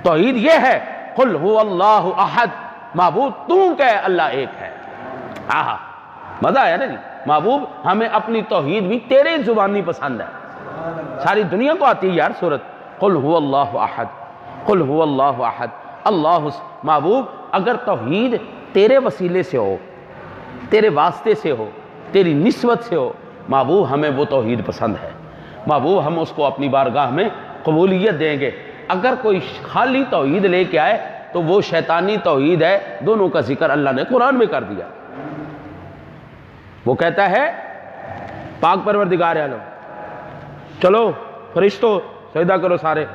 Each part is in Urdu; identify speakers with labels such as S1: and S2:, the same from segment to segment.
S1: توحید یہ ہے قل هو اللہ احد، معبود تو کہ اللہ ایک ہے۔ آہا مزہ آیا نا جی۔ محبوب ہمیں اپنی توحید بھی تیرے زبانی پسند ہے، ساری دنیا کو آتی ہے یار سورت قل هو اللہ احد، قل هو اللہ احد اللہ۔ محبوب اگر توحید تیرے وسیلے سے ہو، تیرے واسطے سے ہو، تیری نسبت سے ہو، محبوب ہمیں وہ توحید پسند ہے۔ محبوب ہم اس کو اپنی بارگاہ میں قبولیت دیں گے۔ اگر کوئی خالی توحید لے کے آئے تو وہ شیطانی توحید ہے، دونوں کا ذکر اللہ نے قرآن میں کر دیا۔ وہ کہتا ہے پاک پروردگار عالم چلو فرشتوں سجدہ کرو سارے،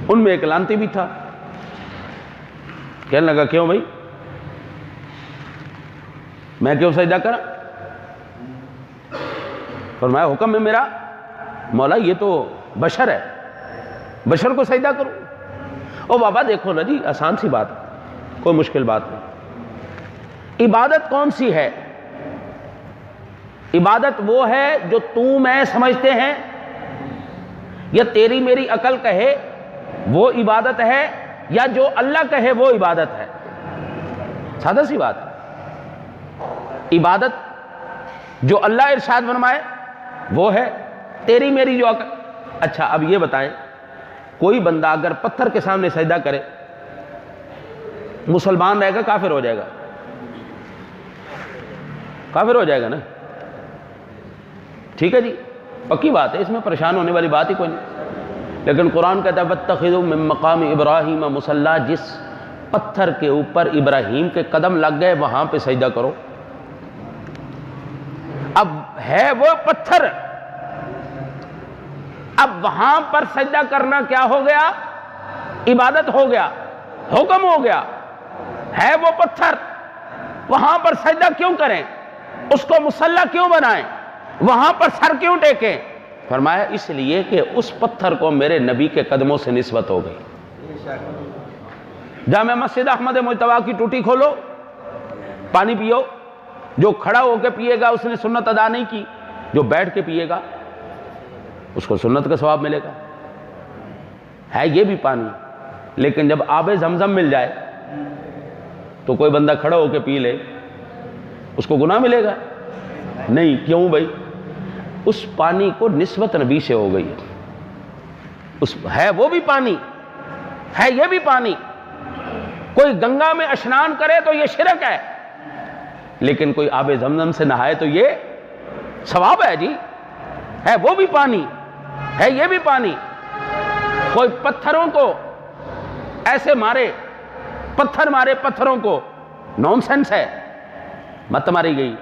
S1: ان میں ایک لانتی بھی تھا، کہنے لگا کیوں بھائی میں کیوں سجدہ کرا؟ فرمایا حکم ہے میرا مولا، یہ تو بشر ہے، بشر کو سجدہ کرو۔ او بابا دیکھو نا جی، آسان سی بات ہے، کوئی مشکل بات نہیں۔ عبادت کون سی ہے؟ عبادت وہ ہے جو تو میں سمجھتے ہیں یا تیری میری عقل کہے وہ عبادت ہے، یا جو اللہ کہے وہ عبادت ہے۔ سادہ سی بات ہے۔ عبادت جو اللہ ارشاد فرمائے وہ ہے، تیری میری جو عقل۔ اچھا اب یہ بتائیں، کوئی بندہ اگر پتھر کے سامنے سجدہ کرے مسلمان رہے گا کافر ہو جائے گا؟ کافر ہو جائے گا نا، ٹھیک ہے جی، پکی بات ہے، اس میں پریشان ہونے والی بات ہی کوئی نہیں۔ لیکن قرآن کہتا ہے وَاتَّخِذُوا مِن مَّقَامِ إِبْرَاهِيمَ مُصَلًّى، جس پتھر کے اوپر ابراہیم کے قدم لگ گئے وہاں پہ سجدہ کرو۔ اب ہے وہ پتھر، اب وہاں پر سجدہ کرنا کیا ہو گیا؟ عبادت ہو گیا، حکم ہو گیا۔ ہے وہ پتھر، وہاں پر سجدہ کیوں کریں؟ اس کو مصلی کیوں بنائیں؟ وہاں پر سر کیوں ٹیکیں؟ فرمایا اس لیے کہ اس پتھر کو میرے نبی کے قدموں سے نسبت ہو گئی۔ جامع مسجد احمد مجتبیٰ کی ٹوٹی کھولو، پانی پیو، جو کھڑا ہو کے پیے گا اس نے سنت ادا نہیں کی، جو بیٹھ کے پیے گا اس کو سنت کا ثواب ملے گا۔ ہے یہ بھی پانی، لیکن جب آب زمزم مل جائے تو کوئی بندہ کھڑا ہو کے پی لے، اس کو گناہ ملے گا؟ نہیں۔ کیوں بھائی؟ اس پانی کو نسبت نبی سے ہو گئی ہے، وہ بھی پانی ہے، یہ بھی پانی۔ کوئی گنگا میں اشنان کرے تو یہ شرک ہے، لیکن کوئی آب زمزم سے نہائے تو یہ ثواب ہے جی۔ ہے وہ بھی پانی، ہے یہ بھی پانی۔ کوئی پتھروں کو ایسے مارے، پتھر مارے پتھروں کو، نون سینس ہے، مت ماری گئی،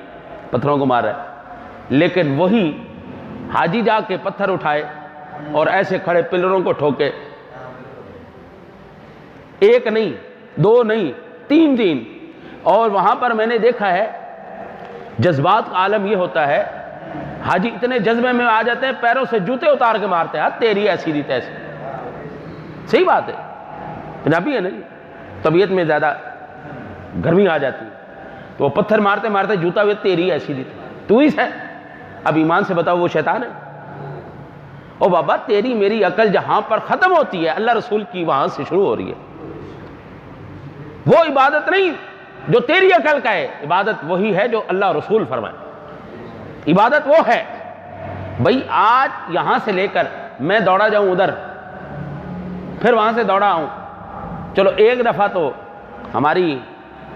S1: پتھروں کو مار رہا ہے۔ لیکن وہی حاجی جا کے پتھر اٹھائے اور ایسے کھڑے پلروں کو ٹھوکے، ایک نہیں، دو نہیں، تین، اور وہاں پر میں نے دیکھا ہے جذبات کا عالم یہ ہوتا ہے، حاجی اتنے جذبے میں آ جاتے ہیں پیروں سے جوتے اتار کے مارتے ہیں، تیری ایسی دی تیسی۔ صحیح بات ہے، پنجابی ہے نا جی، طبیعت میں زیادہ گرمی آ جاتی ہے تو وہ پتھر مارتے مارتے جوتا ہوئے تیری ایسی دی تو ہی ہے۔ اب ایمان سے بتاؤ وہ شیطان ہے؟ او بابا تیری میری عقل جہاں پر ختم ہوتی ہے اللہ رسول کی وہاں سے شروع ہو رہی ہے۔ وہ عبادت نہیں جو تیری عقل کا ہے، عبادت وہی ہے جو اللہ رسول فرمائے۔ عبادت وہ ہے بھئی آج یہاں سے لے کر میں دوڑا جاؤں ادھر، پھر وہاں سے دوڑا آؤں، چلو ایک دفعہ تو ہماری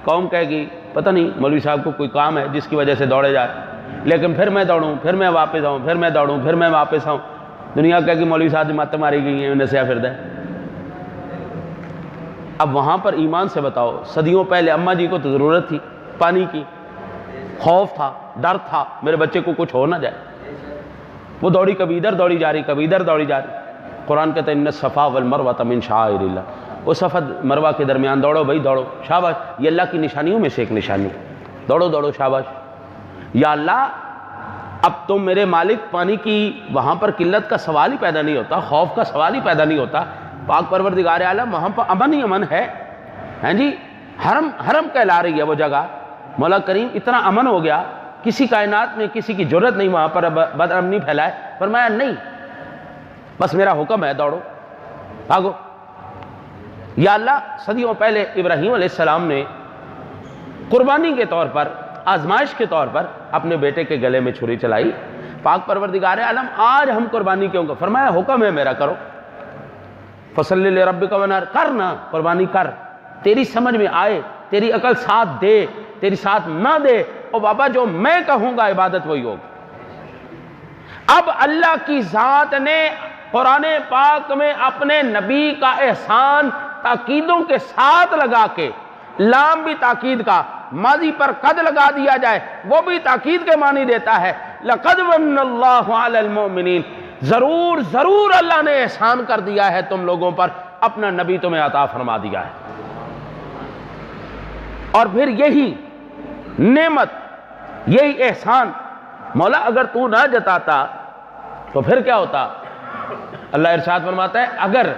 S1: قوم کہے گی پتہ نہیں مولوی صاحب کو کوئی کام ہے جس کی وجہ سے دوڑے جائے، لیکن پھر میں دوڑوں، پھر میں واپس آؤں، پھر میں دوڑوں، پھر میں واپس آؤں، دنیا کہے گی مولوی صاحب ماتیں ماری گئی ہیں نسیہ پھر دے۔ اب وہاں پر ایمان سے بتاؤ، صدیوں پہلے اماں جی کو تو ضرورت تھی پانی کی، خوف تھا، ڈر تھا میرے بچے کو کچھ ہو نہ جائے، وہ دوڑی کبھی ادھر دوڑی جا رہی، کبھی ادھر دوڑی جا رہی۔ قرآن کہتا ہے ان الصفا والمروۃ من شعائر اللہ، وہ صفا مروہ کے درمیان دوڑو بھائی دوڑو، شاباش، یہ اللہ کی نشانیوں میں سے ایک نشانی، دوڑو دوڑو شاباش۔ یا اللہ اب تم میرے مالک، پانی کی وہاں پر قلت کا سوال ہی پیدا نہیں ہوتا، خوف کا سوال ہی پیدا نہیں ہوتا، پاک پروردگار عالم وہاں پر امن ہی امن ہے، ہیں جی، حرم کہلا رہی ہے وہ جگہ، مولا کریم اتنا امن ہو گیا، کسی کائنات میں کسی کی جرت نہیں وہاں پر بد امنی پھیلائے۔ فرمایا نہیں، بس میرا حکم ہے دوڑو بھاگو، یا اللہ صدیوں پہلے ابراہیم علیہ السلام نے قربانی کے طور پر، آزمائش کے طور پر اپنے بیٹے کے گلے میں چھری چلائی. پاک پروردگار عالم آج ہم قربانی کیوں کر؟ فرمایا حکم ہے میرا، کرو. فصلی لربک ونحر، کرنا قربانی کر، تیری سمجھ میں آئے، تیری عقل ساتھ دے، تیری ساتھ نہ دے، اور بابا جو میں کہوں گا عبادت وہی ہوگی. اب اللہ کی ذات نے قرآن پاک میں اپنے نبی کا احسان تاکیدوں کے ساتھ لگا کے، لام بھی تاکید کا، ماضی پر قد لگا دیا جائے وہ بھی تاکید کے معنی دیتا ہے. لقد من اللہ علی المؤمنین، ضرور ضرور اللہ نے احسان کر دیا ہے تم لوگوں پر، اپنا نبی تمہیں عطا فرما دیا ہے. اور پھر یہی نعمت، یہی احسان مولا اگر تو نہ جتاتا تو پھر کیا ہوتا؟ اللہ ارشاد فرماتا ہے اگر